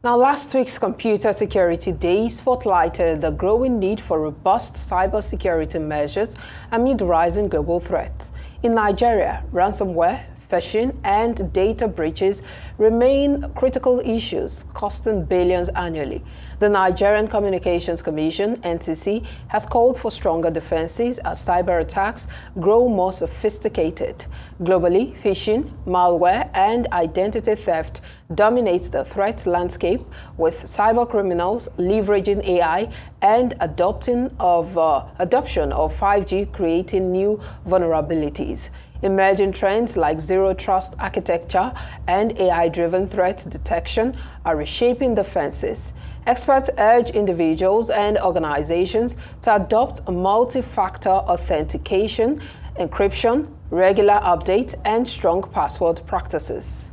Now, last week's Computer Security Day spotlighted the growing need for robust cybersecurity measures amid rising global threats. In Nigeria, ransomware, phishing, and data breaches remain critical issues, costing billions annually. The Nigerian Communications Commission, NCC, has called for stronger defenses as cyber attacks grow more sophisticated. Globally, phishing, malware, and identity theft dominates the threat landscape, with cybercriminals leveraging AI and adoption of 5G creating new vulnerabilities. Emerging trends like zero-trust architecture and AI-driven threat detection are reshaping defenses. Experts urge individuals and organizations to adopt multi-factor authentication, encryption, regular updates, and strong password practices.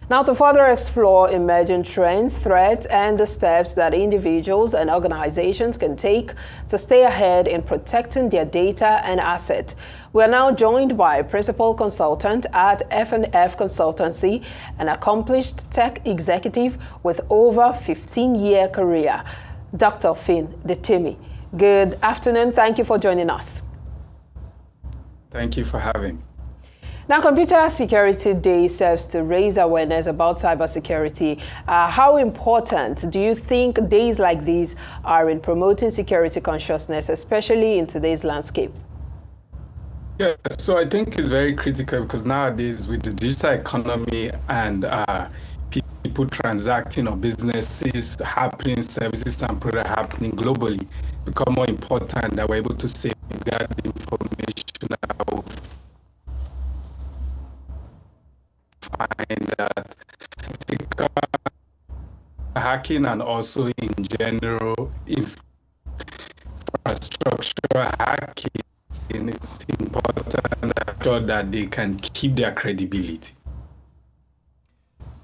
Now, to further explore emerging trends, threats, and the steps that individuals and organizations can take to stay ahead in protecting their data and assets, we are now joined by Principal Consultant at F&F Consultancy, an accomplished tech executive with over 15-year career, Dr. Fin Dittimi. Good afternoon. Thank you for joining us. Thank you for having me. Now, Computer Security Day serves to raise awareness about cybersecurity. How important do you think days like these are in promoting security consciousness, especially in today's landscape? Yeah, so I think it's very critical because nowadays with the digital economy and people transacting or businesses happening, services and products happening globally, become more important that we're able to safeguard the information that will find that hacking and also in general infrastructure hacking, it's important that they can keep their credibility.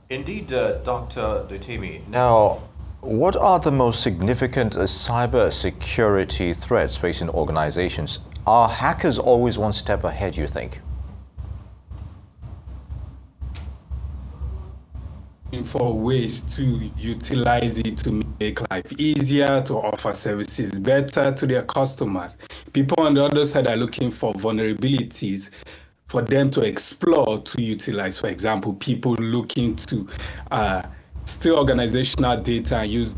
Indeed, Dr. Dittimi. Now, what are the most significant cyber security threats facing organizations? Are hackers always one step ahead, you think? For ways to utilize it to make life easier, to offer services better to their customers. People on the other side are looking for vulnerabilities for them to explore, to utilize. For example, people looking to steal organizational data and use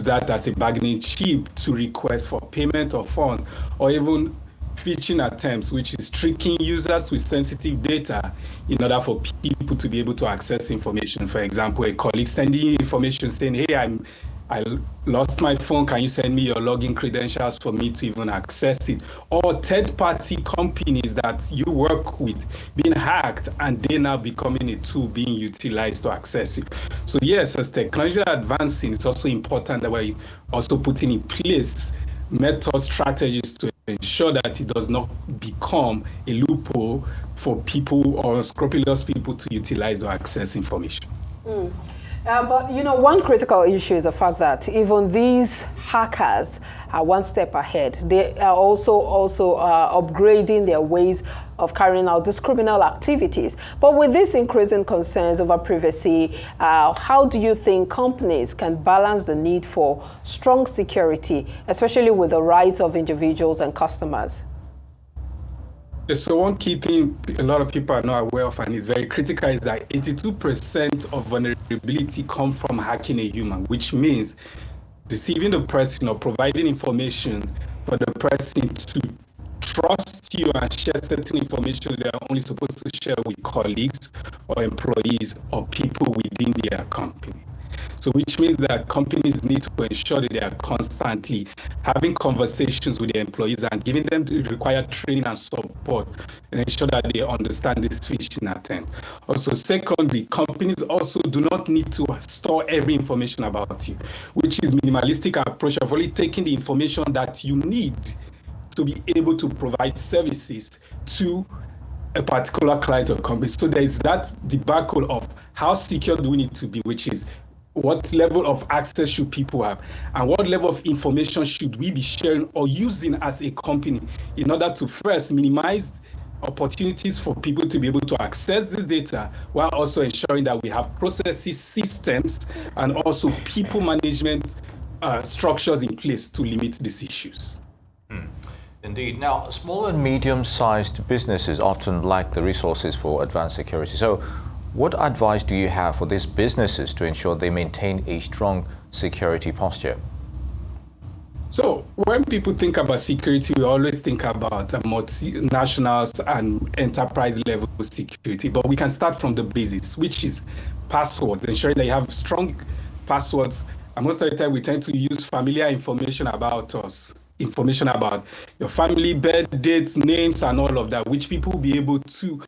that as a bargaining chip to request for payment of funds, or even phishing attempts, which is tricking users with sensitive data in order for people to be able to access information. For example, a colleague sending you information saying, hey, I lost my phone, can you send me your login credentials for me to even access it? Or third-party companies that you work with being hacked and they now becoming a tool being utilized to access it. So yes, as technology advancing, it's also important that we're also putting in place method strategies to ensure that it does not become a loophole for people or scrupulous people to utilize or access information. But, one critical issue is the fact that even these hackers are one step ahead. They are also upgrading their ways of carrying out these criminal activities. But with these increasing concerns over privacy, how do you think companies can balance the need for strong security, especially with the rights of individuals and customers? So one key thing a lot of people are not aware of and is very critical is that 82% of vulnerability come from hacking a human, which means deceiving the person or providing information for the person to trust you and share certain information they are only supposed to share with colleagues or employees or people within their company. So which means that companies need to ensure that they are constantly having conversations with their employees and giving them the required training and support and ensure that they understand this phishing attempt. Also, secondly, companies also do not need to store every information about you, which is minimalistic approach of only taking the information that you need to be able to provide services to a particular client or company. So there is that debacle of how secure do we need to be, which is what level of access should people have and what level of information should we be sharing or using as a company in order to first minimize opportunities for people to be able to access this data while also ensuring that we have processes, systems, and also people management structures in place to limit these issues. Indeed. Now, small and medium-sized businesses often lack the resources for advanced security. So what advice do you have for these businesses to ensure they maintain a strong security posture? So when people think about security, we always think about multinationals and enterprise level security, but we can start from the basics, which is passwords, ensuring that you have strong passwords. And most of the time we tend to use familiar information about us, information about your family, birth dates, names, and all of that, which people will be able to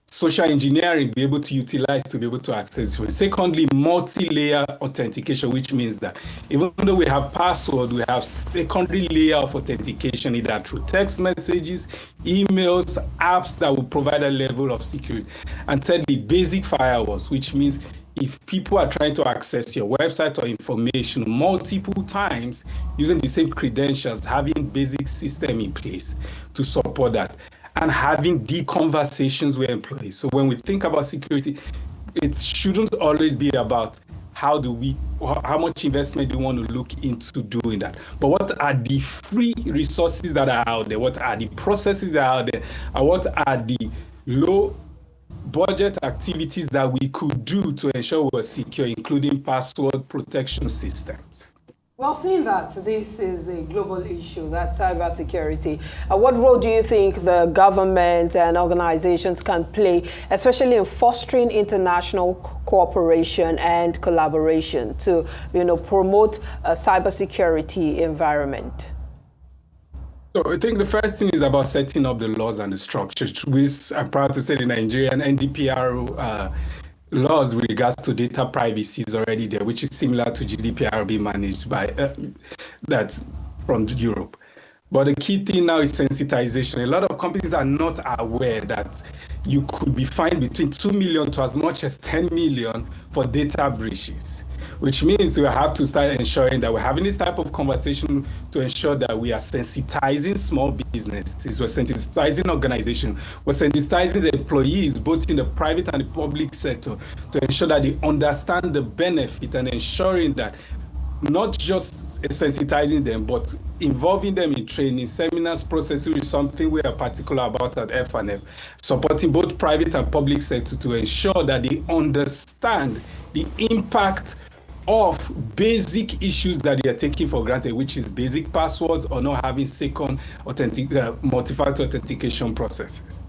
social engineering be able to utilize to be able to access. Secondly, multi-layer authentication, which means that even though we have password, we have secondary layer of authentication, either through text messages, emails, apps that will provide a level of security. And thirdly, basic firewalls, which means if people are trying to access your website or information multiple times using the same credentials, having basic system in place to support that. And having deep conversations with employees. So when we think about security, it shouldn't always be about how much investment do we want to look into doing that. But what are the free resources that are out there? What are the processes that are out there? And what are the low budget activities that we could do to ensure we're secure, including password protection systems? Well, seeing that this is a global issue, that's cybersecurity, what role do you think the government and organizations can play, especially in fostering international cooperation and collaboration to, promote a cybersecurity environment? So I think the first thing is about setting up the laws and the structures, which I'm proud to say the Nigerian NDPR laws with regards to data privacy is already there, which is similar to GDPR being managed by that's from Europe. But the key thing now is sensitization. A lot of companies are not aware that you could be fined between 2 million to as much as 10 million for data breaches, which means we have to start ensuring that we're having this type of conversation to ensure that we are sensitizing small businesses, we're sensitizing organizations, we're sensitizing the employees, both in the private and the public sector, to ensure that they understand the benefit and ensuring that not just sensitizing them, but involving them in training, seminars, processes is something we are particular about at FNF, supporting both private and public sector to ensure that they understand the impact of basic issues that they are taking for granted, which is basic passwords or not having second multi-factor authentication processes.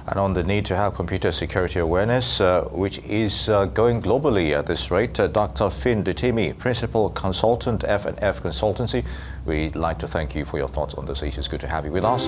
And on the need to have computer security awareness, which is going globally at this rate, Dr. Dittimi, Principal Consultant, FNF Consultancy, we'd like to thank you for your thoughts on this issue. It's good to have you with us.